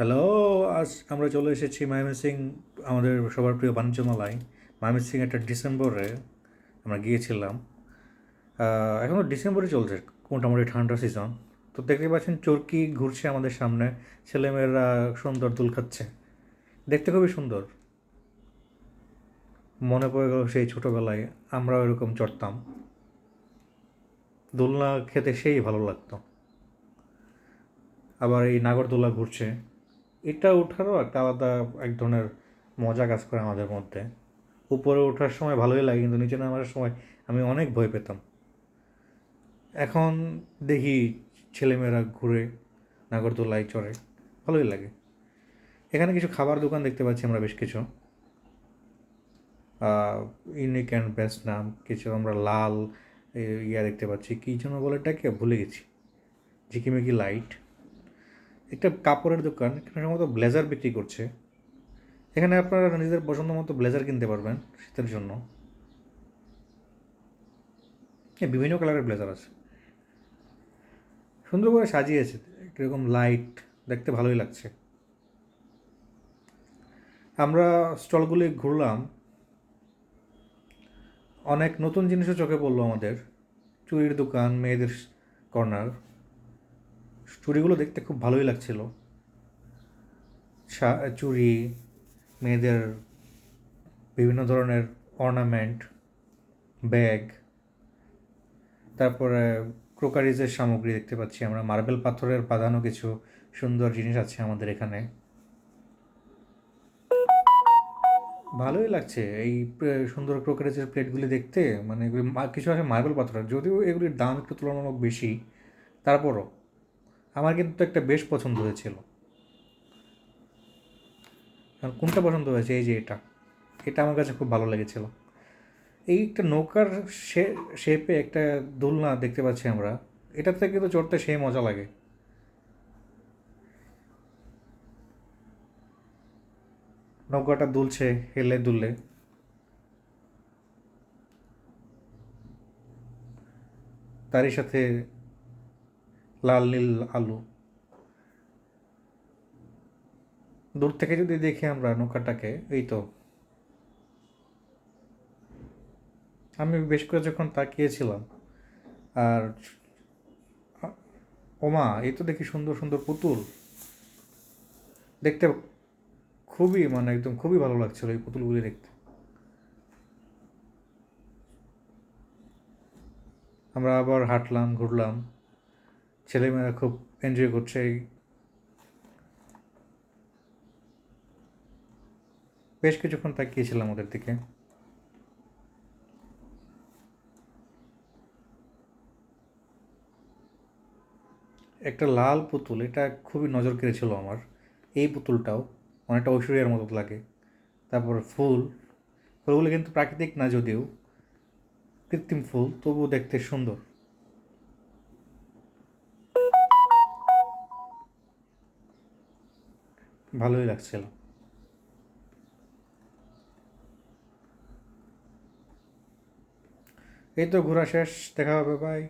Hello, আজ আমরা চলে এসেছি ময়মনসিং, আমাদের সবার প্রিয় বাণিজ্য মেলায়। ময়মনসিং একটা ডিসেম্বরে আমরা গিয়েছিলাম। এখনও ডিসেম্বরে চলছে, মোটামুটি ঠান্ডা সিজন। তো দেখতে পাচ্ছেন চরকি ঘুরছে আমাদের সামনে, ছেলেমেয়েরা সুন্দর দোল খাচ্ছে, দেখতে খুবই সুন্দর। মনে পড়ে গেল সেই ছোটোবেলায় আমরাও এরকম চড়তাম, দোলনা খেতে সেই ভালো লাগতো। আবার এই নাগরদোলা ঘুরছে, এটা ওঠারও একটা আলাদা এক ধরনের মজা কাজ করে আমাদের মধ্যে। উপরে ওঠার সময় ভালোই লাগে, কিন্তু নিচে নামার সময় আমি অনেক ভয় পেতাম। এখন দেখি ছেলেমেয়েরা ঘুরে, নাগরদোলায় চড়ে, ভালোই লাগে। এখানে কিছু খাবার দোকান দেখতে পাচ্ছি আমরা, বেশ কিছু ইউনিক অ্যান্ড বেস্ট নাম কিছু। আমরা লাল ইয়া দেখতে পাচ্ছি, কী যেন বলে এটাকে ভুলে গেছি, ঝিকিমিকি লাইট। একটা কাপড়ের দোকান, এখানে সম্ভবত ব্লেজার বিক্রি করছে। এখানে আপনারা নিজেদের পছন্দ মতো ব্লেজার কিনতে পারবেন শীতের জন্য। বিভিন্ন কালারের ব্লেজার আছে, সুন্দর করে সাজিয়েছে, কীরকম লাইট, দেখতে ভালোই লাগছে। আমরা স্টলগুলি ঘুরলাম, অনেক নতুন জিনিসও চোখে পড়লো আমাদের। চুড়ির দোকান, মেয়েদের কর্নার, চুড়িগুলো দেখতে খুব ভালোই লাগছিল। চুড়ি, মেয়েদের বিভিন্ন ধরনের অর্নামেন্ট, ব্যাগ, তারপরে ক্রোকারিজের সামগ্রী দেখতে পাচ্ছি আমরা। মার্বেল পাথরের বাঁধানো কিছু সুন্দর জিনিস আছে আমাদের এখানে, ভালোই লাগছে এই সুন্দর ক্রোকারিজের প্লেটগুলি দেখতে। মানে এগুলি কিছু আছে মার্বেল পাথরের, যদিও এগুলির দাম একটু তুলনামূলক বেশি, তারপরও আমার কিন্তু একটা বেশ পছন্দ হয়েছিল। আর কোনটা পছন্দ হয়েছে, এই যে এটা, এটা আমার কাছে খুব ভালো লেগেছিল। এই একটা নৌকার শেপে একটা দোলনা দেখতে পাচ্ছি আমরা, এটার থেকে তো চড়তে সেই মজা লাগে। নৌকাটা দুলছে, হেলে দুললে, তারই সাথে লাল নীল আলো। দূর থেকে যদি দেখি আমরা নৌকাটাকে, এই তো আমি বেশ করে যখন তাকিয়েছিলাম। আর ওমা, এই তো দেখি সুন্দর সুন্দর পুতুল, দেখতে খুবই, মানে একদম খুবই ভালো লাগছিল এই পুতুলগুলি দেখতে। আমরা আবার হাঁটলাম, ঘুরলাম, ছেলেমেয়েরা খুব এনজয় করছে। বেশ কিছুক্ষণ তাকিয়েছিলাম ওদের দিকে। একটা লাল পুতুল, এটা খুবই নজর কেড়েছিল আমার। এই পুতুলটাও অনেকটা ঐশ্বরিয়ার মতো লাগে। তারপর ফুল, ফুলগুলো কিন্তু প্রাকৃতিক না, যদিও কৃত্রিম ফুল, তবুও দেখতে সুন্দর, ভালোই লাগছিল। এই তো ঘোরা শেষ, দেখা হবে, বাই।